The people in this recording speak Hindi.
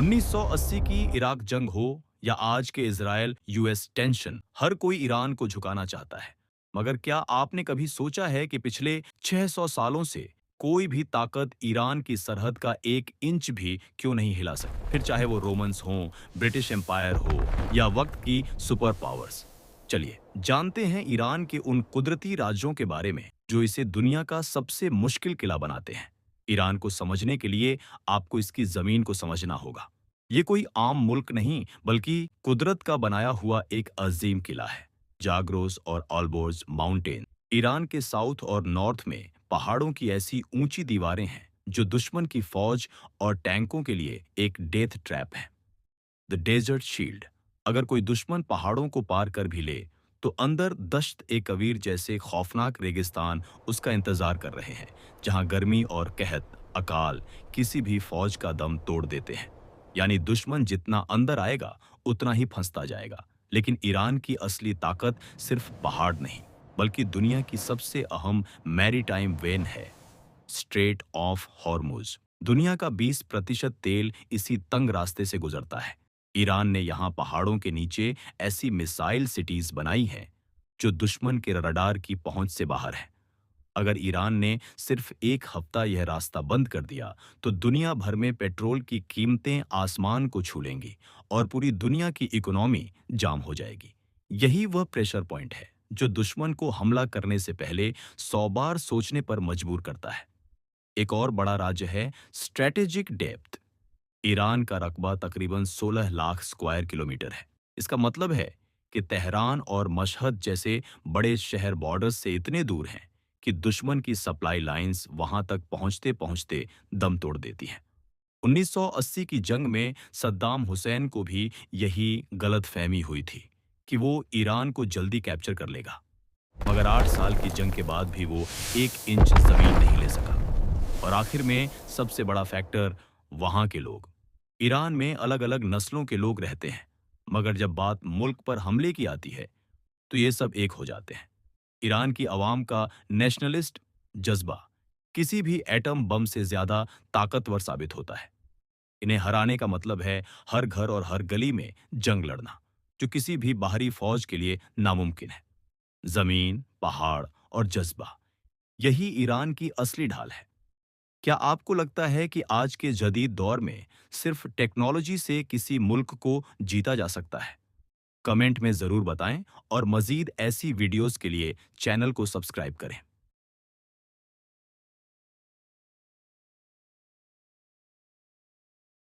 1980 की इराक जंग हो या आज के इजराइल यूएस टेंशन, हर कोई ईरान को झुकाना चाहता है। मगर क्या आपने कभी सोचा है कि पिछले 600 सालों से कोई भी ताकत ईरान की सरहद का 1 इंच भी क्यों नहीं हिला सकती? फिर चाहे वो रोमन्स हों, ब्रिटिश एम्पायर हो या वक्त की सुपर पावर्स। चलिए जानते हैं ईरान के उन कुदरती राज्यों के बारे में जो इसे दुनिया का सबसे मुश्किल किला बनाते हैं। ईरान को समझने के लिए आपको इसकी जमीन को समझना होगा। ये कोई आम मुल्क नहीं, बल्कि कुदरत का बनाया हुआ एक अजीम किला है। जाग्रोस और ऑलबोर्ज माउंटेन ईरान के साउथ और नॉर्थ में पहाड़ों की ऐसी ऊंची दीवारें हैं जो दुश्मन की फौज और टैंकों के लिए एक डेथ ट्रैप है। द डेजर्ट शील्ड, अगर कोई दुश्मन पहाड़ों को पार कर भी ले तो अंदर दश्त ए कबीर जैसे खौफनाक रेगिस्तान उसका इंतजार कर रहे हैं, जहां गर्मी और कहत अकाल किसी भी फौज का दम तोड़ देते हैं। यानी दुश्मन जितना अंदर आएगा उतना ही फंसता जाएगा। लेकिन ईरान की असली ताकत सिर्फ पहाड़ नहीं, बल्कि दुनिया की सबसे अहम मैरीटाइम वेन है, स्ट्रेट ऑफ हॉर्मुज। दुनिया का 20% तेल इसी तंग रास्ते से गुजरता है। ईरान ने यहाँ पहाड़ों के नीचे ऐसी मिसाइल सिटीज बनाई हैं जो दुश्मन के रडार की पहुंच से बाहर है। अगर ईरान ने सिर्फ 1 हफ्ता यह रास्ता बंद कर दिया तो दुनिया भर में पेट्रोल की कीमतें आसमान को छू लेंगी और पूरी दुनिया की इकोनॉमी जाम हो जाएगी। यही वह प्रेशर पॉइंट है जो दुश्मन को हमला करने से पहले 100 बार सोचने पर मजबूर करता है। एक और बड़ा राज्य है स्ट्रेटेजिक डेप्थ। ईरान का रकबा तकरीबन 16 लाख स्क्वायर किलोमीटर है। इसका मतलब है कि तेहरान और मशहद जैसे बड़े शहर बॉर्डर्स से इतने दूर हैं कि दुश्मन की सप्लाई लाइंस वहां तक पहुंचते पहुंचते दम तोड़ देती हैं। 1980 की जंग में सद्दाम हुसैन को भी यही गलतफहमी हुई थी कि वो ईरान को जल्दी कैप्चर कर लेगा। मगर 8 साल की जंग के बाद भी वो 1 इंच जमीन नहीं ले सका। और आखिर में सबसे बड़ा फैक्टर वहां के लोग। ईरान में अलग अलग नस्लों के लोग रहते हैं, मगर जब बात मुल्क पर हमले की आती है तो ये सब एक हो जाते हैं। ईरान की आवाम का नेशनलिस्ट जज्बा किसी भी एटम बम से ज्यादा ताकतवर साबित होता है। इन्हें हराने का मतलब है हर घर और हर गली में जंग लड़ना, जो किसी भी बाहरी फौज के लिए नामुमकिन है। जमीन, पहाड़ और जज्बा, यही ईरान की असली ढाल है। क्या आपको लगता है कि आज के जदीद दौर में सिर्फ टेक्नोलॉजी से किसी मुल्क को जीता जा सकता है? कमेंट में जरूर बताएं और मजीद ऐसी वीडियोस के लिए चैनल को सब्सक्राइब करें।